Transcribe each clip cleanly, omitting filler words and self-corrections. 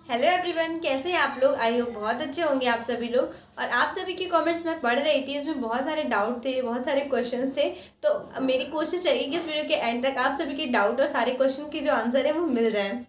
Hello everyone, कैसे हैं आप लोग। आई होप बहुत अच्छे होंगे आप सभी लोग। और आप सभी के कमेंट्स मैं पढ़ रही थी, उसमें बहुत सारे डाउट थे, बहुत सारे क्वेश्चंस थे। तो मेरी कोशिश रहेगी कि इस वीडियो के एंड तक आप सभी के डाउट और सारे क्वेश्चन की जो आंसर है वो मिल जाए।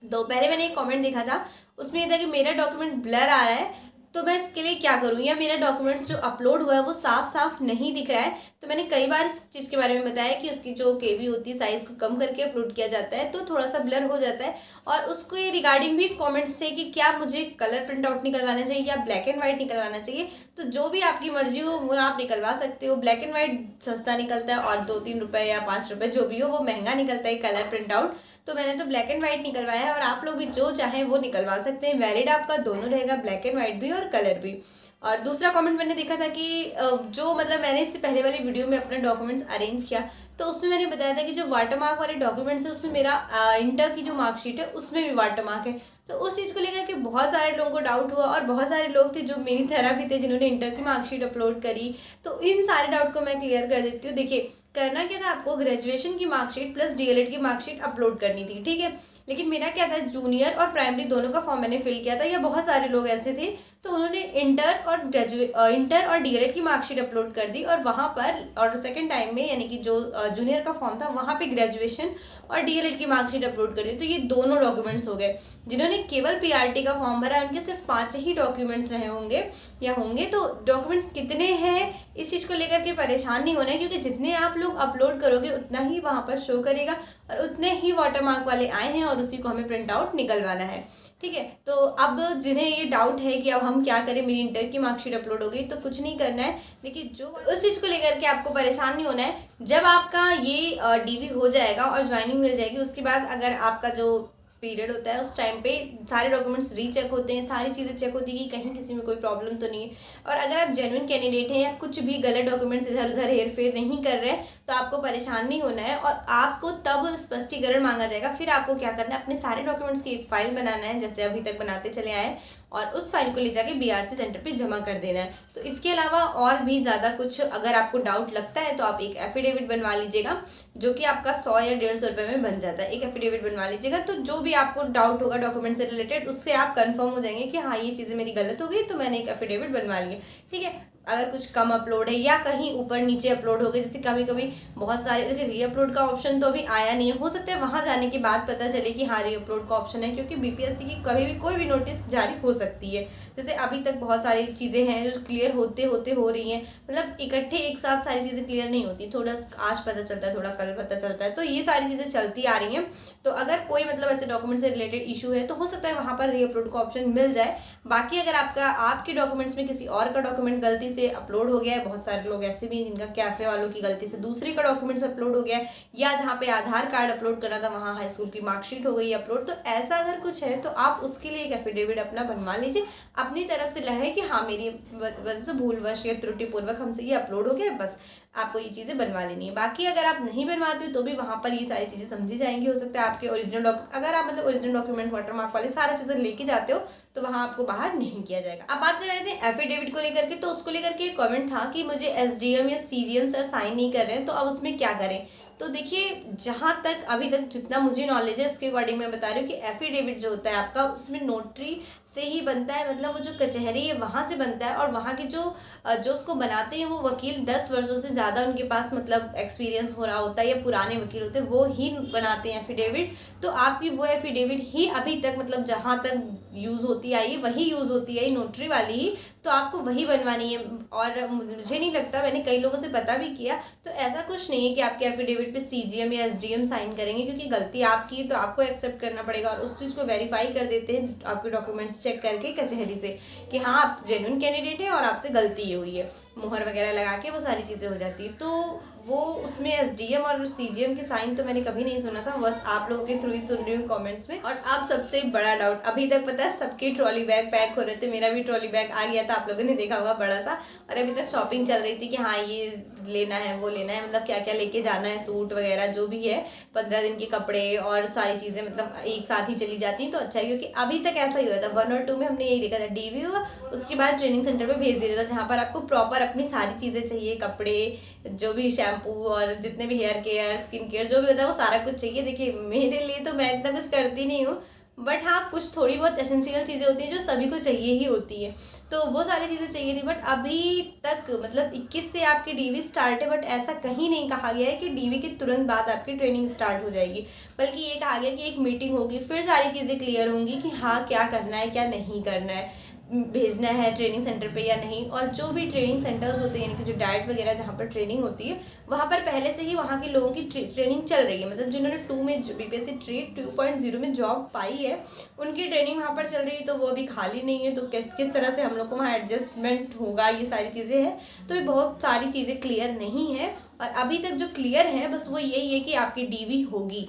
तो पहले मैंने एक कमेंट देखा था, उसमें ये था कि मेरा डॉक्यूमेंट ब्लर आ रहा है, तो मैं इसके लिए क्या करूँ, या मेरा डॉक्यूमेंट्स जो अपलोड हुआ है वो साफ साफ नहीं दिख रहा है। तो मैंने कई बार इस चीज़ के बारे में बताया कि उसकी जो केबी होती है साइज़ को कम करके अपलोड किया जाता है, तो थोड़ा सा ब्लर हो जाता है। और उसको ये रिगार्डिंग भी कमेंट्स थे कि क्या मुझे कलर प्रिंट आउट निकलवाना चाहिए या ब्लैक एंड वाइट निकलवाना चाहिए। तो जो भी आपकी मर्जी हो वो आप निकलवा सकते हो। ब्लैक एंड वाइट सस्ता निकलता है और 2-3 रुपये या 5 रुपये जो भी हो वो महंगा निकलता है कलर प्रिंट आउट। तो मैंने तो ब्लैक एंड वाइट निकलवाया है और आप लोग भी जो चाहें वो निकलवा सकते हैं। वैलिड आपका दोनों रहेगा, ब्लैक एंड वाइट भी और कलर भी। और दूसरा कमेंट मैंने देखा था कि जो मतलब मैंने इससे पहले वाली वीडियो में अपना डॉक्यूमेंट्स अरेंज किया, तो उसमें मैंने बताया था कि जो वाटरमार्क वाले डॉक्यूमेंट्स है उसमें मेरा इंटर की जो मार्कशीट है उसमें भी वाटरमार्क है। तो उस चीज़ को लेकर के बहुत सारे लोगों को डाउट हुआ और बहुत सारे लोग थे जो मेरी तरह भी थे जिन्होंने इंटर की मार्कशीट अपलोड करी। तो इन सारे डाउट को मैं क्लियर कर देती हूँ। देखिए, करना क्या था, आपको ग्रेजुएशन की मार्कशीट प्लस डीएलएड की मार्कशीट अपलोड करनी थी, ठीक है। लेकिन मेरा क्या था, जूनियर और प्राइमरी दोनों का फॉर्म मैंने फिल किया था, या बहुत सारे लोग ऐसे थे तो उन्होंने इंटर और डीएलएड की मार्कशीट अपलोड कर दी। और वहाँ पर और सेकंड टाइम में यानी कि जो जूनियर का फॉर्म था वहाँ पे ग्रेजुएशन और डीएलएड की मार्कशीट अपलोड कर दी। तो ये दोनों डॉक्यूमेंट्स हो गए। जिन्होंने केवल पीआरटी का फॉर्म भरा है उनके सिर्फ 5 ही डॉक्यूमेंट्स रहे होंगे या होंगे। तो डॉक्यूमेंट्स कितने हैं इस चीज़ को लेकर के परेशान नहीं होना है, क्योंकि जितने आप लोग अपलोड करोगे उतना ही वहाँ पर शो करेगा और उतने ही वाटरमार्क वाले आए हैं और उसी को हमें प्रिंट आउट निकलवाना है, ठीक है। तो अब जिन्हें ये डाउट है कि अब हम क्या करें, मेरी इंटर की मार्कशीट अपलोड हो गई, तो कुछ नहीं करना है। देखिए, जो उस चीज़ को लेकर के आपको परेशान नहीं होना है। जब आपका ये डीवी हो जाएगा और ज्वाइनिंग मिल जाएगी, उसके बाद अगर आपका जो पीरियड होता है उस टाइम पे सारे डॉक्यूमेंट्स रीचेक होते हैं, सारी चीज़ें चेक होती है कि कहीं किसी में कोई प्रॉब्लम तो नहीं है। और अगर आप जेन्युइन कैंडिडेट हैं या कुछ भी गलत डॉक्यूमेंट्स इधर उधर हेर फेर नहीं कर रहे हैं, तो आपको परेशान नहीं होना है। और आपको तब स्पष्टीकरण मांगा जाएगा, फिर आपको क्या करना है, अपने सारे डॉक्यूमेंट्स की एक फाइल बनाना है जैसे अभी तक बनाते चले आए, और उस फाइल को ले जाके बीआरसी सेंटर पे जमा कर देना है। तो इसके अलावा और भी ज़्यादा कुछ अगर आपको डाउट लगता है तो आप एक एफिडेविट बनवा लीजिएगा, जो कि आपका 100 या 150 रुपये में बन जाता है। एक एफिडेविट बनवा लीजिएगा, तो जो भी आपको डाउट होगा डॉक्यूमेंट से रिलेटेड उससे आप कंफर्म हो जाएंगे कि हाँ ये चीज़ें मेरी गलत हो गई, तो मैंने एक एफिडेविट बनवा ली है, ठीक है। अगर कुछ कम अपलोड है या कहीं ऊपर नीचे अपलोड हो गए, जैसे कभी कभी बहुत सारे, देखिए री अपलोड का ऑप्शन तो अभी आया नहीं है, हो सकता है वहाँ जाने के बाद पता चले कि हाँ री अपलोड का ऑप्शन है, क्योंकि बीपीएससी की कभी भी कोई भी नोटिस जारी हो सकती है। जैसे अभी तक बहुत सारी चीज़ें हैं जो क्लियर होते होते हो रही हैं, मतलब इकट्ठे एक साथ सारी चीज़ें क्लियर नहीं होती, थोड़ा आज पता चलता है, थोड़ा कल पता चलता है, तो ये सारी चीज़ें चलती आ रही हैं। तो अगर कोई मतलब ऐसे डॉक्यूमेंट से रिलेटेड इशू है तो हो सकता है वहाँ पर री अपलोड का ऑप्शन मिल जाए। बाकी अगर आपके डॉक्यूमेंट्स में किसी और का डॉक्यूमेंट गलती से अपलोड हो गया है, बहुत सारे लोग ऐसे भी हैं जिनका कैफे वालों की गलती से दूसरे का डॉक्यूमेंट्स अपलोड हो गया है, या जहाँ पे आधार कार्ड अपलोड करना था वहाँ हाई स्कूल की मार्कशीट हो गई अपलोड, तो ऐसा अगर कुछ है तो आप उसके लिए एक एफिडेविट अपना बनवा लीजिए, अपनी तरफ से लड़े कि हाँ मेरी वजह से भूलवश या त्रुटिपूर्वक हमसे ये अपलोड हो गया, बस आपको ये चीज़ें बनवा लेनी है। बाकी अगर आप नहीं बनवाते हो तो भी वहाँ पर ये सारी चीज़ें समझी जाएंगी। हो सकता है आपके ओरिजिनल अगर आप मतलब ओरिजिनल डॉक्यूमेंट वाटरमार्क वाले सारा चीज़ें लेके जाते हो तो वहाँ आपको बाहर नहीं किया जाएगा। अब बात कर रहे थे एफिडेविट को लेकर के, तो उसको लेकर के एक कमेंट था कि मुझे एसडीएम या सीजीएम सर साइन नहीं कर रहे हैं, तो अब उसमें क्या करें। तो देखिए, जहाँ तक अभी तक जितना मुझे नॉलेज है उसके अकॉर्डिंग मैं बता रही हूँ कि एफिडेविट जो होता है आपका उसमें नोटरी से ही बनता है, मतलब वो जो कचहरी है वहाँ से बनता है, और वहाँ के जो उसको बनाते हैं वो वकील 10 वर्षों से ज़्यादा उनके पास मतलब एक्सपीरियंस हो रहा होता है, या पुराने वकील होते हैं वो ही बनाते हैं एफिडेविट। तो आपकी वो एफिडेविट ही अभी तक मतलब जहाँ तक यूज़ होती आई वही यूज़ होती आई, नोटरी वाली ही, तो आपको वही बनवानी है। और मुझे नहीं लगता, मैंने कई लोगों से पता भी किया, तो ऐसा कुछ नहीं है कि आपके एफिडेविट पे सीजीएम या एसडीएम साइन करेंगे, क्योंकि गलती आपकी तो आपको एक्सेप्ट करना पड़ेगा और उस चीज़ को वेरीफाई कर देते हैं आपके डॉक्यूमेंट्स चेक करके कचहरी से कि हाँ आप जेन्युइन कैंडिडेट हैं और आपसे गलती हुई है, मुहर वगैरह लगा के वो सारी चीज़ें हो जाती है। तो वो उसमें एसडीएम और सीजीएम के साइन तो मैंने कभी नहीं सुना था, बस आप लोगों के थ्रू ही सुन रही हूँ कमेंट्स में। और अब सबसे बड़ा डाउट, अभी तक पता है सबके ट्रॉली बैग पैक हो रहे थे, मेरा भी ट्रॉली बैग आ गया था, आप लोगों ने देखा होगा बड़ा सा। और अभी तक शॉपिंग चल रही थी कि हाँ ये लेना है वो लेना है, मतलब क्या क्या लेके जाना है, सूट वगैरह जो भी है, 15 दिन के कपड़े और सारी चीज़ें मतलब एक साथ ही चली जाती हैं, तो अच्छा है। क्योंकि अभी तक ऐसा ही हुआ था, 1 और 2 में हमने यही देखा था, डीवी हुआ उसके बाद ट्रेनिंग सेंटर पर भेज दिया था, जहाँ पर आपको प्रॉपर अपनी सारी चीज़ें चाहिए, कपड़े जो भी शैम्पू और जितने भी हेयर केयर स्किन केयर जो भी होता है वो सारा कुछ चाहिए। देखिए, मेरे लिए तो मैं इतना कुछ करती नहीं हूँ, बट हाँ कुछ थोड़ी बहुत एसेंशियल चीज़ें होती हैं जो सभी को चाहिए ही होती है, तो वो सारी चीज़ें चाहिए थी। बट अभी तक मतलब 21 से आपकी डीवी स्टार्ट है, बट ऐसा कहीं नहीं कहा गया है कि डीवी के तुरंत बाद आपकी ट्रेनिंग स्टार्ट हो जाएगी, बल्कि ये कहा गया कि एक मीटिंग होगी, फिर सारी चीज़ें क्लियर होंगी कि हाँ क्या करना है क्या नहीं करना है, भेजना है ट्रेनिंग सेंटर पे या नहीं। और जो भी ट्रेनिंग सेंटर्स होते हैं यानी कि जो डाइट वगैरह जहाँ पर ट्रेनिंग होती है, वहाँ पर पहले से ही वहाँ के लोगों की ट्रेनिंग चल रही है, मतलब जिन्होंने 2 में बीपीएससी ट्रेड 2.0 में जॉब पाई है उनकी ट्रेनिंग वहाँ पर चल रही है, तो वो अभी खाली नहीं है। तो किस तरह से हम लोग को वहाँ एडजस्टमेंट होगा, ये सारी चीज़ें हैं। तो ये बहुत सारी चीज़ें क्लियर नहीं है, और अभी तक जो क्लियर है बस वो यही है कि आपकी डीवी होगी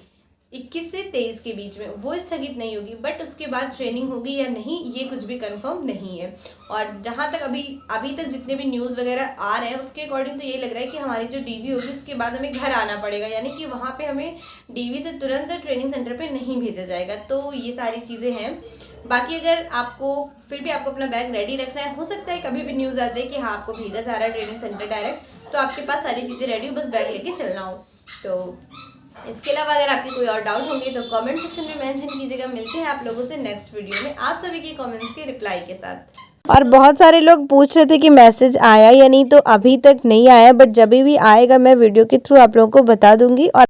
21 से 23 के बीच में, वो स्थगित नहीं होगी। बट उसके बाद ट्रेनिंग होगी या नहीं ये कुछ भी कंफर्म नहीं है। और जहाँ तक अभी तक जितने भी न्यूज़ वगैरह आ रहे हैं उसके अकॉर्डिंग तो ये लग रहा है कि हमारी जो डीवी होगी उसके बाद हमें घर आना पड़ेगा, यानी कि वहाँ पे हमें डीवी से तुरंत ट्रेनिंग सेंटर पे नहीं भेजा जाएगा। तो ये सारी चीज़ें हैं। बाकी अगर आपको फिर भी आपको अपना बैग रेडी रखना है, हो सकता है कभी भी न्यूज़ आ जाए कि हाँ आपको भेजा जा रहा है ट्रेनिंग सेंटर डायरेक्ट, तो आपके पास सारी चीज़ें रेडी हो, बस बैग लेके चलना हो। तो इसके अलावा अगर आपकी कोई और डाउट होंगे तो कमेंट सेक्शन में मेंशन कीजिएगा। मिलते हैं आप लोगों से नेक्स्ट वीडियो में आप सभी के कमेंट्स के रिप्लाई के साथ। और बहुत सारे लोग पूछ रहे थे कि मैसेज आया या नहीं, तो अभी तक नहीं आया, बट जब भी आएगा मैं वीडियो के थ्रू आप लोगों को बता दूंगी। और